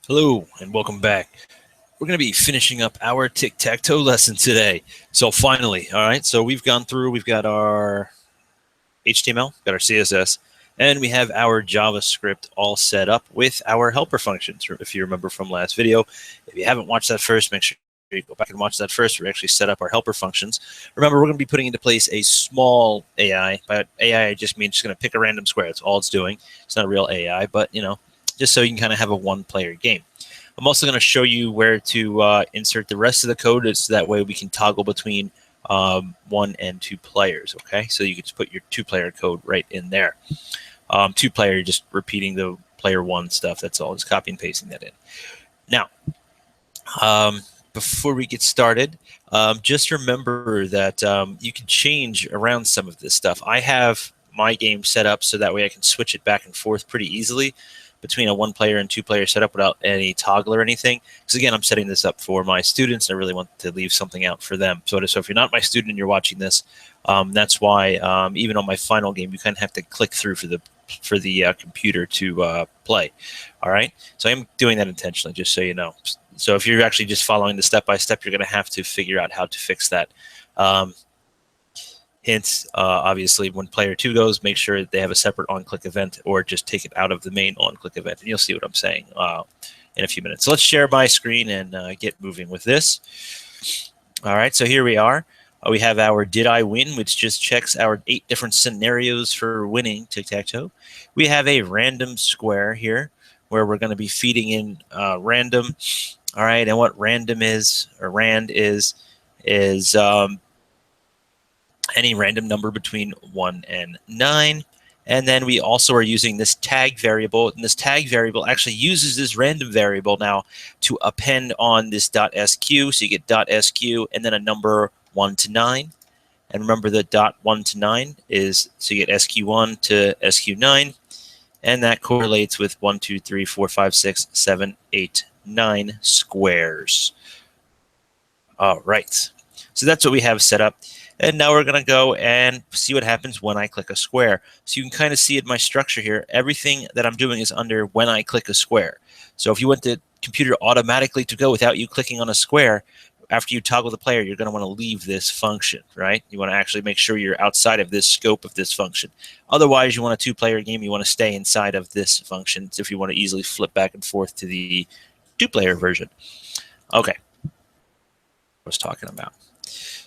Hello and welcome back. We're going to be finishing up our tic-tac-toe lesson today. So finally, all right, so we've gone through, we've got our HTML, got our CSS, and we have our JavaScript all set up with our helper functions. If you remember from last video, if you haven't watched that first, make sure you go back and watch that first. We actually set up our helper functions. Remember, we're going to be putting into place a small AI. By AI, I just mean just going to pick a random square. That's all it's doing. It's not a real AI, but just so you can kind of have a one-player game. I'm also going to show you where to insert the rest of the code, so that way we can toggle between 1 and 2 players. Okay, so you can just put your 2-player code right in there. 2-player, just repeating the player 1 stuff. That's all. Just copy and pasting that in. Now, before we get started, just remember that you can change around some of this stuff. I have my game set up so that way I can switch it back and forth pretty easily between a 1-player and 2-player setup without any toggle or anything. Because again, I'm setting this up for my students. I really want to leave something out for them. So if you're not my student and you're watching this, that's why even on my final game, you kind of have to click through for the computer to play. All right. So I'm doing that intentionally, just so you know. So if you're actually just following the step-by-step, you're going to have to figure out how to fix that. Hint, obviously, when player 2 goes, make sure that they have a separate on-click event, or just take it out of the main on-click event, and you'll see what I'm saying in a few minutes. So let's share my screen and get moving with this. All right, so here we are. We have our did I win, which just checks our 8 different scenarios for winning tic-tac-toe. We have a random square here, where we're going to be feeding in random. All right, and what random is, or rand is any random number between 1 and 9. And then we also are using this tag variable, and this tag variable actually uses this random variable now to append on this .sq. So you get .sq and then a number 1 to 9. And remember that 1 to 9 is, so you get sq1 to sq9, and that correlates with 1, 2, 3, 4, 5, 6, 7, 8, 9 squares. All right. So that's what we have set up. And now we're going to go and see what happens when I click a square. So you can kind of see in my structure here, everything that I'm doing is under when I click a square. So if you want the computer automatically to go without you clicking on a square, after you toggle the player, you're going to want to leave this function, right? You want to actually make sure you're outside of this scope of this function. Otherwise, you want a 2-player game, you want to stay inside of this function if you want to easily flip back and forth to the 2-player version. Okay. What I was talking about.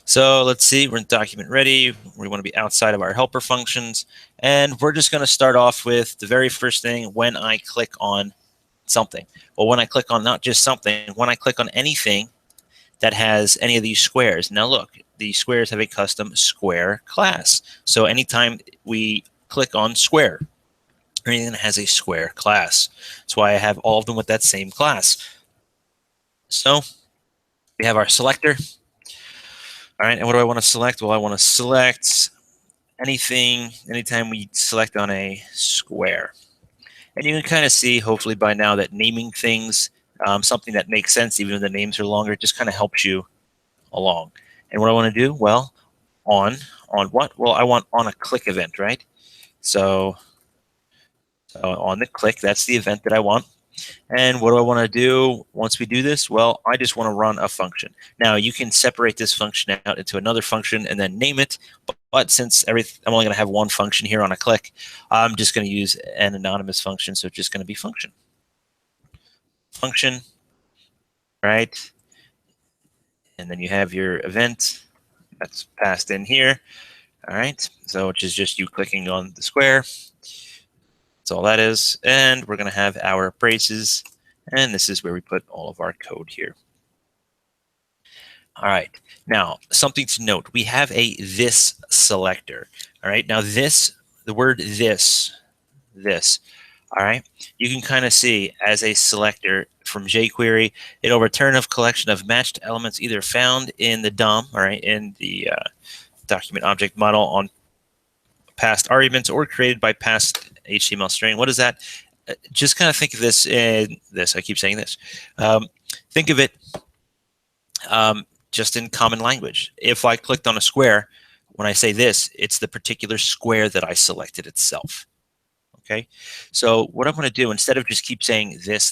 So let's see, we're in document ready. We want to be outside of our helper functions. And we're just going to start off with the very first thing, when I click on something. Well, when I click on not just something, when I click on anything that has any of these squares. Now look, the squares have a custom square class. So anytime we click on square, or anything that has a square class. That's why I have all of them with that same class. So we have our selector. All right, and what do I want to select? Well, I want to select anything, anytime we select on a square. And you can kind of see, hopefully by now, that naming things, something that makes sense, even if the names are longer, just kind of helps you along. And what I want to do, well, on what? Well, I want on a click event, right? So on the click, that's the event that I want. And what do I want to do once we do this? Well, I just want to run a function. Now, you can separate this function out into another function and then name it. But since I'm only going to have one function here on a click, I'm just going to use an anonymous function. So it's just going to be function. Function, right? And then you have your event that's passed in here. All right. So which is just you clicking on the square. That's all that is. And we're going to have our braces. And this is where we put all of our code here. All right. Now, something to note. We have a this selector. All right. Now, this, the word this. All right. You can kind of see as a selector from jQuery, it'll return a collection of matched elements either found in the DOM, all right, in the document object model on past arguments or created by past HTML string. What is that? Just kind of think of this in this. I keep saying this. Think of it just in common language. If I clicked on a square, when I say this, it's the particular square that I selected itself. Okay, so what I'm going to do, instead of just keep saying this,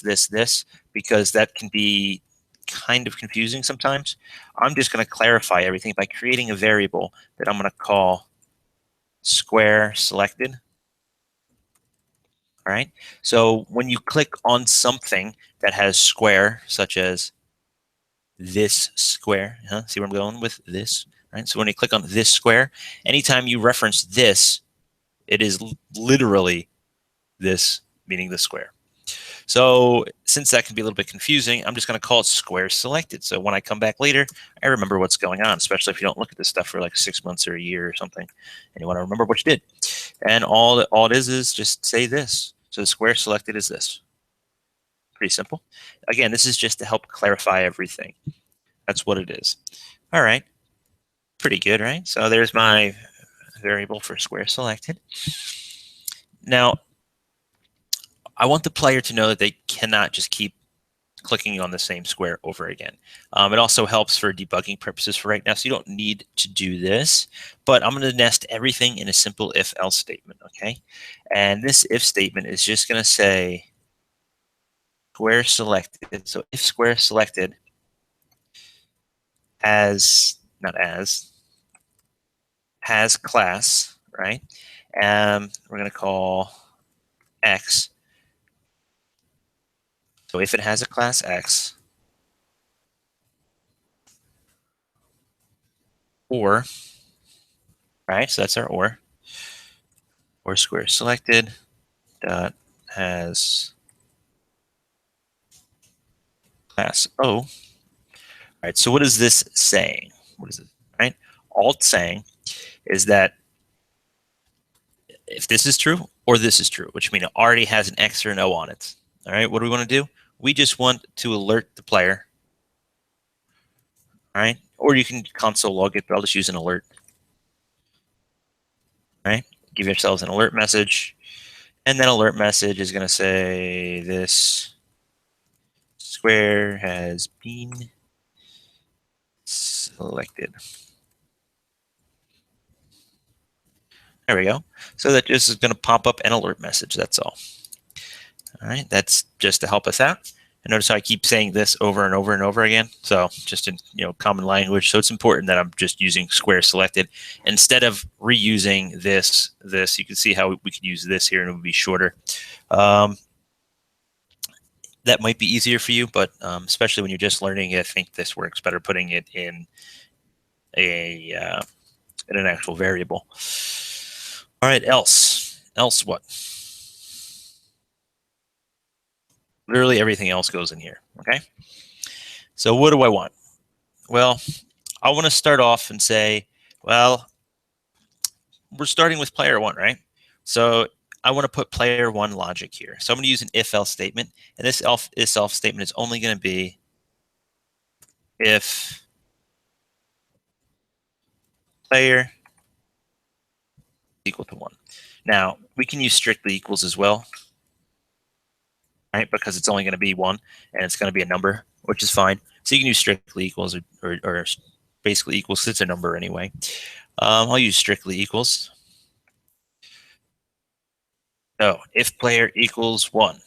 because that can be kind of confusing sometimes, I'm just going to clarify everything by creating a variable that I'm going to call square selected. All right. So when you click on something that has square, such as this square, see where I'm going with this? Right. So when you click on this square, anytime you reference this, it is literally this, meaning the square. So since that can be a little bit confusing, I'm just going to call it square selected. So when I come back later, I remember what's going on, especially if you don't look at this stuff for like 6 months or a year or something, and you want to remember what you did. And all it is just say this. So the square selected is this. Pretty simple. Again, this is just to help clarify everything. That's what it is. All right. Pretty good, right? So there's my variable for square selected. Now, I want the player to know that they cannot just keep clicking on the same square over again. It also helps for debugging purposes for right now, so you don't need to do this, but I'm going to nest everything in a simple if-else statement, okay? And this if statement is just going to say square selected. So if square selected has class, right? We're going to call X. So if it has a class X, or, right? So that's our or square selected dot has class O. All right. So what is this saying? What is it? Right. All it's saying is that if this is true or this is true, which means it already has an X or an O on it. All right. What do we want to do? We just want to alert the player. All right. Or you can console log it, but I'll just use an alert. All right. Give yourselves an alert message. And then alert message is going to say this square has been selected. There we go. So that just is going to pop up an alert message. That's all. All right. That's just to help us out. And notice how I keep saying this over and over and over again. So just in common language. So it's important that I'm just using square selected instead of reusing this. You can see how we could use this here and it would be shorter. That might be easier for you, but especially when you're just learning, I think this works better putting it in an actual variable. All right, else what? Literally everything else goes in here, okay? So what do I want? Well, I want to start off and say, well, we're starting with player one, right? So I want to put player one logic here. So I'm going to use an if-else statement, and this if-else statement is only going to be if player equal to 1. Now, we can use strictly equals as well, right? Because it's only going to be 1, and it's going to be a number, which is fine. So you can use strictly equals or basically equals, because it's a number anyway. I'll use strictly equals. So if player equals 1,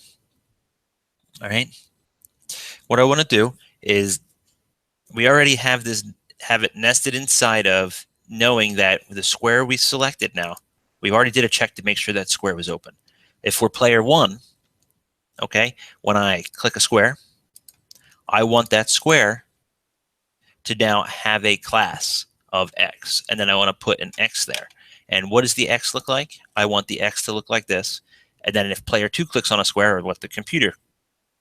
all right? What I want to do is we already have it nested inside of knowing that the square we selected now, we've already did a check to make sure that square was open. If we're player 1, okay, when I click a square, I want that square to now have a class of X, and then I want to put an X there. And what does the X look like? I want the X to look like this. And then if player 2 clicks on a square, or what the computer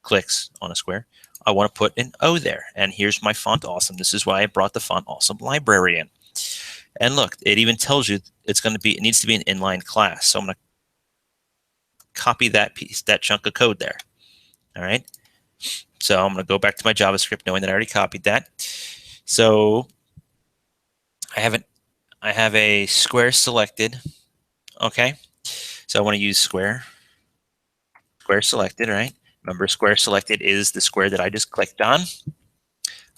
clicks on a square, I want to put an O there. And here's my font awesome. This is why I brought the font awesome library in. And look, it even tells you it needs to be an inline class. So I'm going to copy that chunk of code there. All right. So I'm going to go back to my JavaScript knowing that I already copied that. So I have a square selected. Okay. So I want to use square selected, right? Remember, square selected is the square that I just clicked on.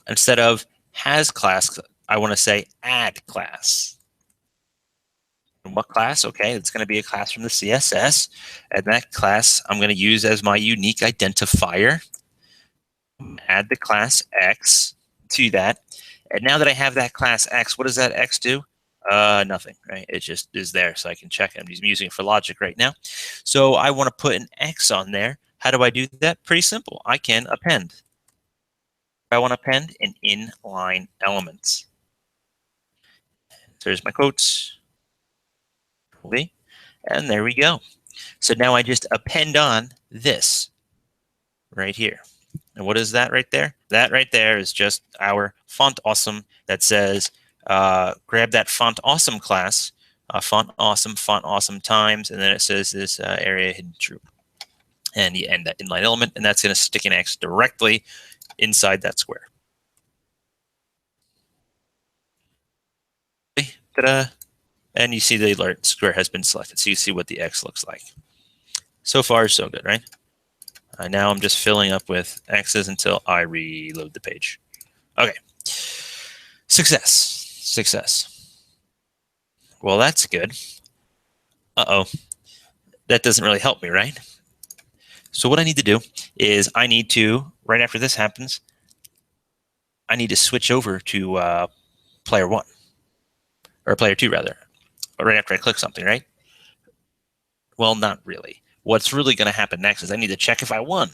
Instead of has class, I want to say add class. What class? Okay, it's going to be a class from the CSS. And that class I'm going to use as my unique identifier. Add the class X to that. And now that I have that class X, what does that X do? Nothing, right? It just is there, so I can check it. I'm using it for logic right now. So I want to put an X on there. How do I do that? Pretty simple. I can append. I want to append an inline elements. So there's my quotes. Okay. And there we go. So now I just append on this right here. And what is that right there? That right there is just our font awesome that says, grab that font awesome class, font awesome times, and then it says this area hidden true. And you end that inline element, and that's going to stick an X directly inside that square. Ta-da! And you see the alert square has been selected, so you see what the X looks like. So far, so good, right? Now I'm just filling up with X's until I reload the page. Okay. Success. Success. Well, that's good. Uh-oh. That doesn't really help me, right? So what I need to do is I need to, right after this happens, I need to switch over to player 1. Or player 2, rather. Right after I click something, right? Well, not really. What's really going to happen next is I need to check if I won.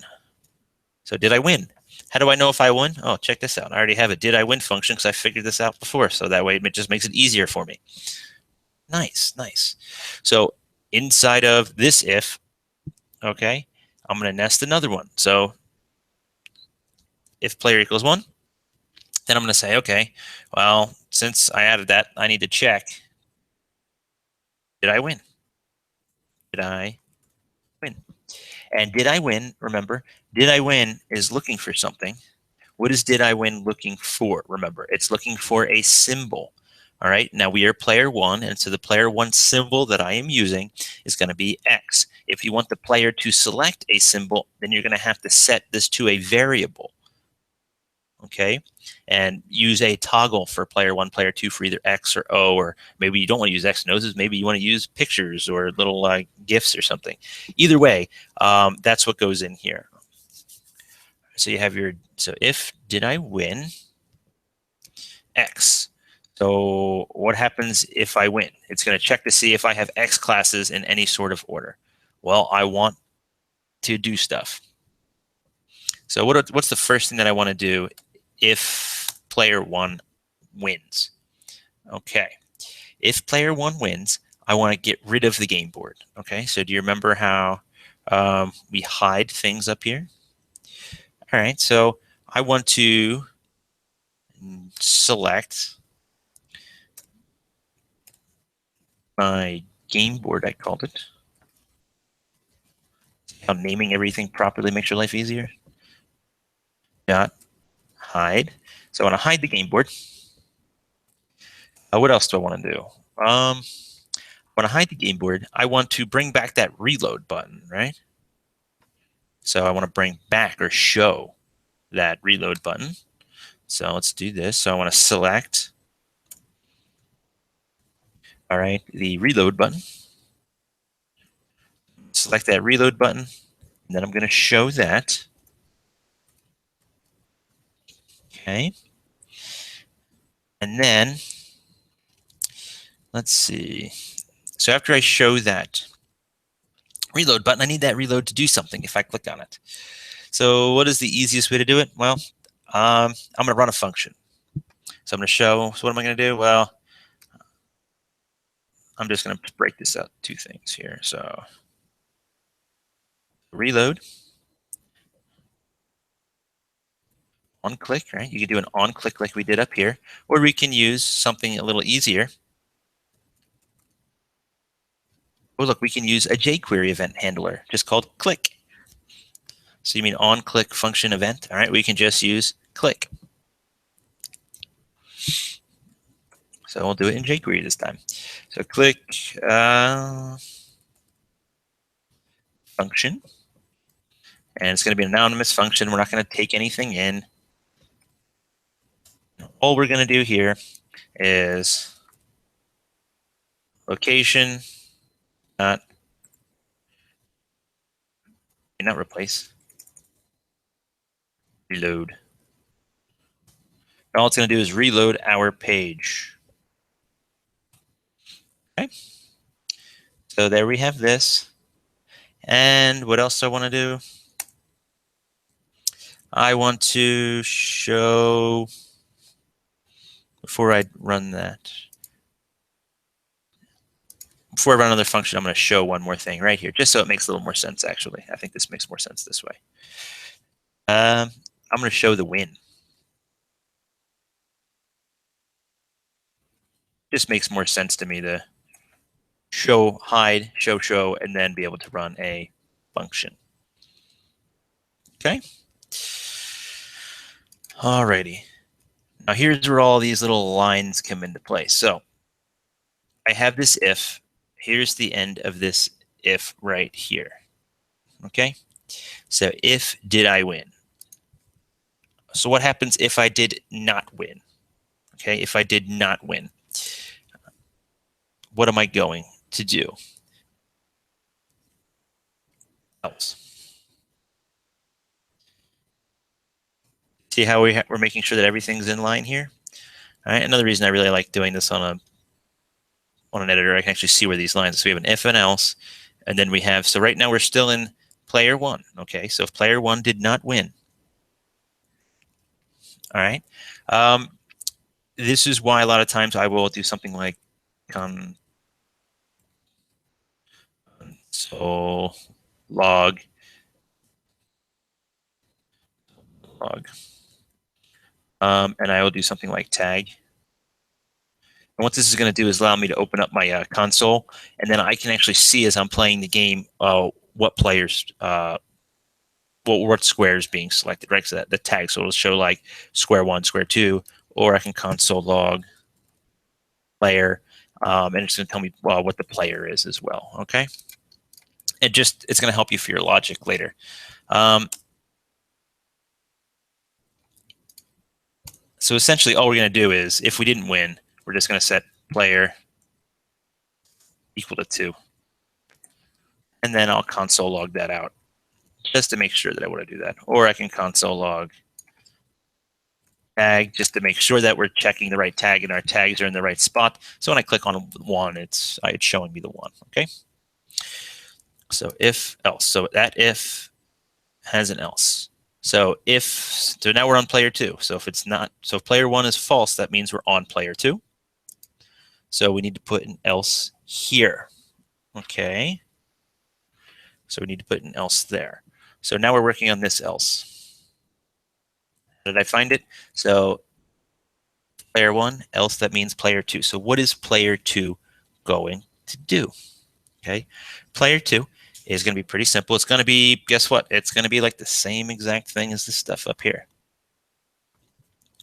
So did I win? How do I know if I won? Oh, check this out. I already have a did I win function because I figured this out before. So that way it just makes it easier for me. Nice, nice. So inside of this if, okay, I'm going to nest another one. So if player equals 1, then I'm going to say, okay, well, since I added that, I need to check, did I win? Did I win? And did I win, remember, did I win is looking for something. What is did I win looking for? Remember, it's looking for a symbol. All right, now we are player 1, and so the player 1 symbol that I am using is going to be X. If you want the player to select a symbol, then you're going to have to set this to a variable. Okay, and use a toggle for player 1, player 2 for either X or O, or maybe you don't want to use X and O's, maybe you want to use pictures or little GIFs or something. Either way, that's what goes in here. So you have your, so if did I win X? So what happens if I win? It's going to check to see if I have X classes in any sort of order. Well, I want to do stuff. So what's the first thing that I want to do if player 1 wins? Okay. If player 1 wins, I want to get rid of the game board. Okay. So do you remember how we hide things up here? All right. So I want to select my game board, I called it. How naming everything properly makes your life easier. Dot hide. So I want to hide the game board. What else do I want to do? I want to hide the game board. I want to bring back that reload button, right? So I want to bring back or show that reload button. So let's do this. So I want to select, all right, the reload button. Select that reload button, and then I'm going to show that. Okay. And then, let's see. So after I show that reload button, I need that reload to do something if I click on it. So what is the easiest way to do it? Well, I'm going to run a function. So I'm going to show, so what am I going to do? Well, I'm just going to break this out 2 things here. So reload, on click, right? You can do an on click like we did up here, or we can use something a little easier. Oh, look, we can use a jQuery event handler just called click. So you mean on click function event? All right, we can just use click. So we'll do it in jQuery this time. So click function, and it's going to be an anonymous function. We're not going to take anything in. All we're going to do here is location, not replace, reload. And all it's going to do is reload our page. Okay. So there we have this. And what else do I want to do? I want to show, before I run that, before I run another function, I'm going to show one more thing right here, just so it makes a little more sense, actually. I think this makes more sense this way. I'm going to show the win. Just makes more sense to me to show, hide, show, and then be able to run a function. Okay. Alrighty. Now here's where all these little lines come into play. So I have this if. Here's the end of this if right here. Okay. So if did I win? So what happens if I did not win? Okay. If I did not win, what am I going to do? Else. See how we're making sure that everything's in line here? All right. Another reason I really like doing this on an editor, I can actually see where these lines are. So we have an if and else, and then we have, so right now we're still in player one. Okay. So if player one did not win, all right. This is why a lot of times I will do something like console log. And I will do something like tag. And what this is going to do is allow me to open up my console, and then I can actually see as I'm playing the game what players, what square is being selected, right? So that the tag, so it'll show like square one, square two, or I can console log player, and it's going to tell me what the player is as well. Okay, and it's going to help you for your logic later. So essentially, all we're going to do is, if we didn't win, we're just going to set player equal to 2. And then I'll console log that out, just to make sure that I want to do that. Or I can console log tag, just to make sure that we're checking the right tag and our tags are in the right spot. So when I click on 1, it's showing me the 1. Okay. So if else. So that if has an else. So now we're on player 2. So if if player 1 is false, that means we're on player 2. So we need to put an else here. Okay. So we need to put an else there. So now we're working on this else. Did I find it? So player 1, else, that means player 2. So what is player 2 going to do? Okay. Player 2 is going to be pretty simple. It's going to be, guess what? It's going to be like the same exact thing as this stuff up here.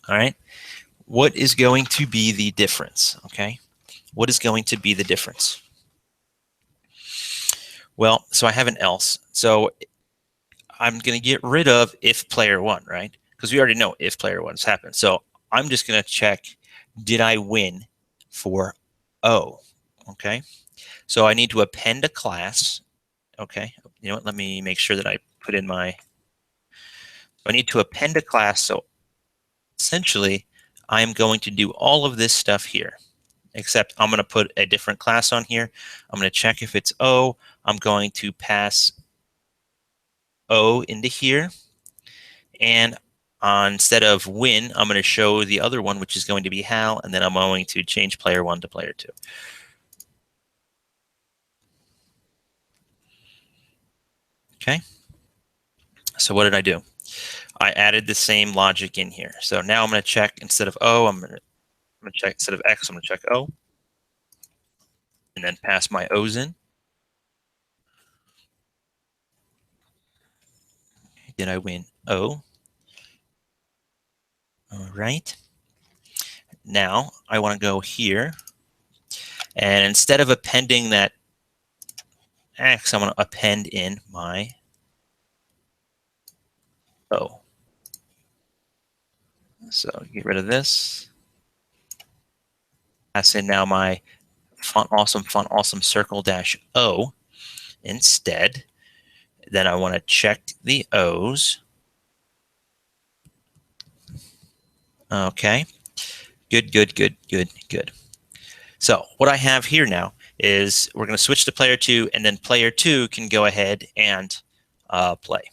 All right. What is going to be the difference? Okay. What is going to be the difference? Well, so I have an else. So I'm going to get rid of if player 1, right? Because we already know if player 1's happened. So I'm just going to check, did I win for O? Okay. So I need to append a class. Okay. You know what? Let me make sure that I put in I need to append a class. So essentially, I'm going to do all of this stuff here, except I'm going to put a different class on here. I'm going to check if it's O. I'm going to pass O into here. And instead of win, I'm going to show the other one, which is going to be Hal. And then I'm going to change player 1 to player 2. Okay. So what did I do? I added the same logic in here. So now I'm going to check, instead of O, I'm going to check, instead of X, I'm going to check O. And then pass my O's in. Did I win O? All right. Now I want to go here. And instead of appending that X, I'm going to append in my O. So get rid of this. Pass in now my font awesome circle dash O instead. Then I want to check the O's. Okay. Good. So what I have here now is we're going to switch to player 2, and then player 2 can go ahead and play.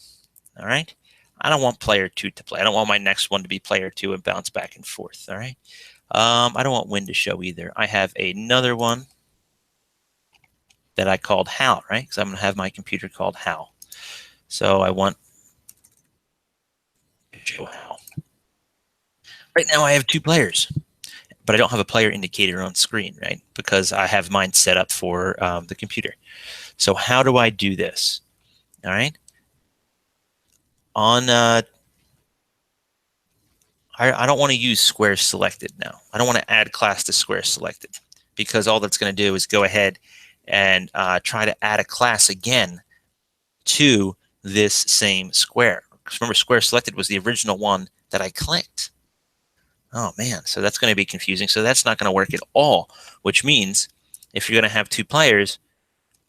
All right. I don't want player 2 to play. I don't want my next one to be player 2 and bounce back and forth. All right. I don't want win to show either. I have another one that I called Hal, right? Because I'm going to have my computer called Hal. So I want to show Hal. Right now I have 2 players, but I don't have a player indicator on screen, right? Because I have mine set up for the computer. So how do I do this? All right. On I don't want to use square selected now. I don't want to add class to square selected, because all that's going to do is go ahead and try to add a class again to this same square. Because remember, square selected was the original one that I clicked. Oh man, so that's going to be confusing. So that's not going to work at all, which means if you're going to have 2 players,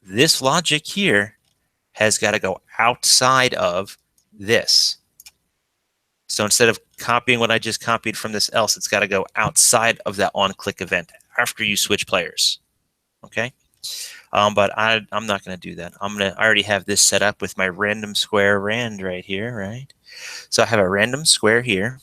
this logic here has got to go outside of this. So instead of copying what I just copied from this else, it's got to go outside of that on-click event after you switch players. Okay? But I'm not going to do that. I already have this set up with my random square rand right here, right? So I have a random square here.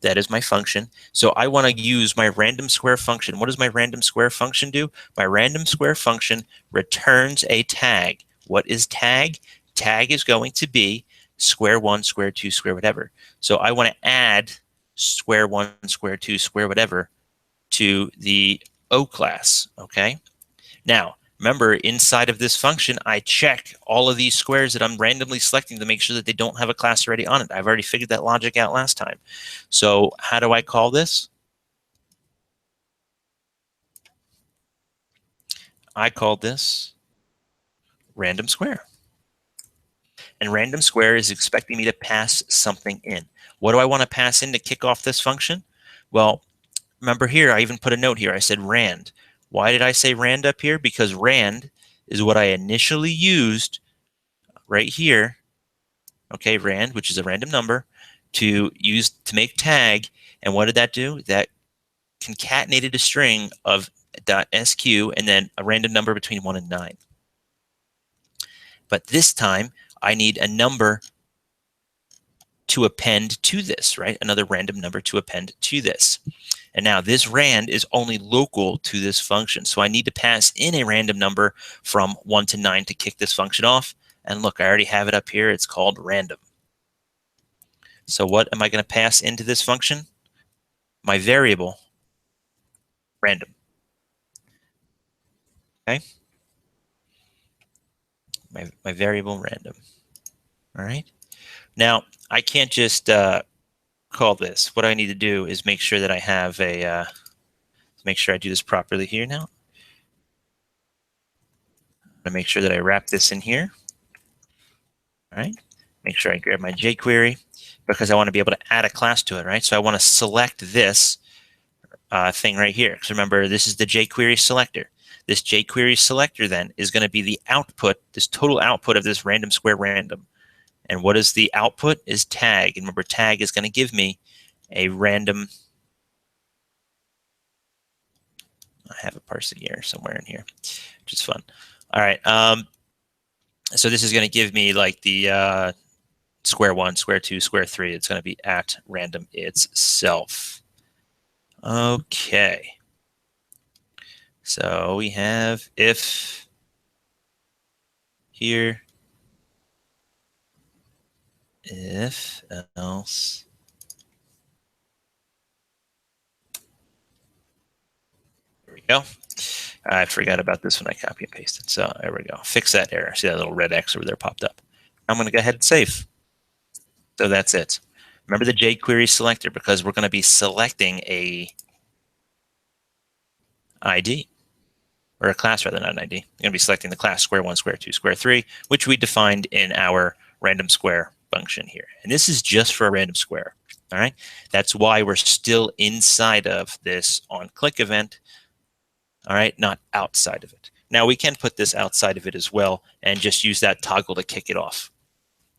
That is my function. So I want to use my random square function. What does my random square function do? My random square function returns a tag. What is tag? Tag is going to be square 1, square 2, square whatever. So I want to add square 1, square 2, square whatever to the O class, okay? Now, remember, inside of this function, I check all of these squares that I'm randomly selecting to make sure that they don't have a class already on it. I've already figured that logic out last time. So how do I call this? I called this random square. And random square is expecting me to pass something in. What do I want to pass in to kick off this function? Well, remember here, I even put a note here. I said rand. Why did I say rand up here? Because rand is what I initially used right here, okay, rand, which is a random number, to use to make tag. And what did that do? That concatenated a string of .sq and then a random number between 1 and 9. But this time, I need a number to append to this, right? Another random number to append to this. And now this rand is only local to this function. So I need to pass in a random number from 1 to 9 to kick this function off. And look, I already have it up here. It's called random. So what am I going to pass into this function? My variable, random. Okay? My variable, random. All right? Now, I can't just call this. What I need to do is make sure that I have a, make sure I do this properly here now. I'm going to make sure that I wrap this in here. All right? Make sure I grab my jQuery because I want to be able to add a class to it, right? So I want to select this thing right here. Because remember, this is the jQuery selector. This jQuery selector then is going to be the output, this total output of this random square random. And what is the output? Is tag. And remember, tag is going to give me a random. I have a parsing error somewhere in here, which is fun. All right. So this is going to give me like the square 1, square 2, square 3. It's going to be at random itself. Okay. So we have if here, if else. There we go. I forgot about this when I copy and pasted. So there we go. Fix that error. See that little red X over there popped up. I'm going to go ahead and save. So that's it. Remember the jQuery selector because we're going to be selecting a ID. Or a class rather, not an ID. You're going to be selecting the class square 1, square 2, square 3, which we defined in our random square function here. And this is just for a random square. All right. That's why we're still inside of this on click event. all right, not outside of it. Now we can put this outside of it as well and just use that toggle to kick it off.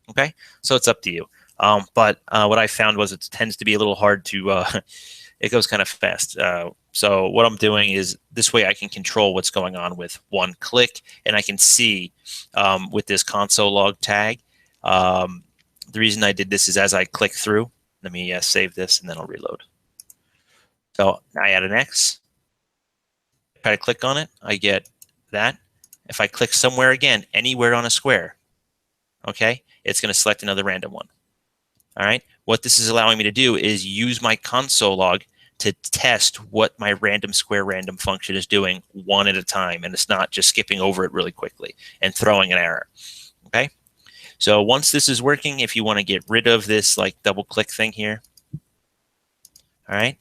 Okay, so it's up to you. But what I found was it tends to be a little hard to, it goes kind of fast. So what I'm doing is this way I can control what's going on with one click, and I can see with this console log tag. The reason I did this is as I click through, let me save this and then I'll reload. So I add an X. If I click on it, I get that. If I click somewhere again, anywhere on a square, okay, it's going to select another random one. All right. What this is allowing me to do is use my console log to test what my random square random function is doing one at a time, and it's not just skipping over it really quickly and throwing an error. Okay. So once this is working, if you want to get rid of this like double click thing here, all right.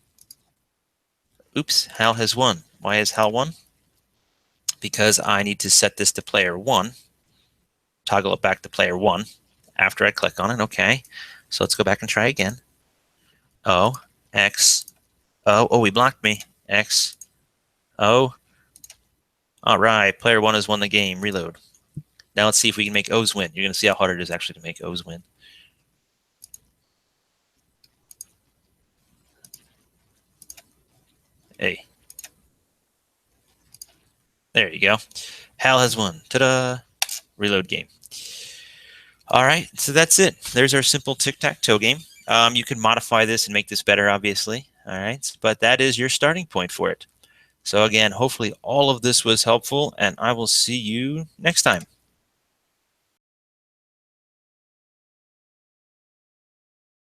Oops, Hal has won. Why is Hal won? Because I need to set this to player 1, toggle it back to player 1 after I click on it. Okay, so let's go back and try again. O, X, O. Oh, he blocked me. X, O. All right, player 1 has won the game. Reload. Now let's see if we can make O's win. You're going to see how hard it is actually to make O's win. Hey. There you go. Hal has won. Ta-da! Reload game. All right, so that's it. There's our simple tic-tac-toe game. You can modify this and make this better, obviously. All right, but that is your starting point for it. So again, hopefully all of this was helpful, and I will see you next time.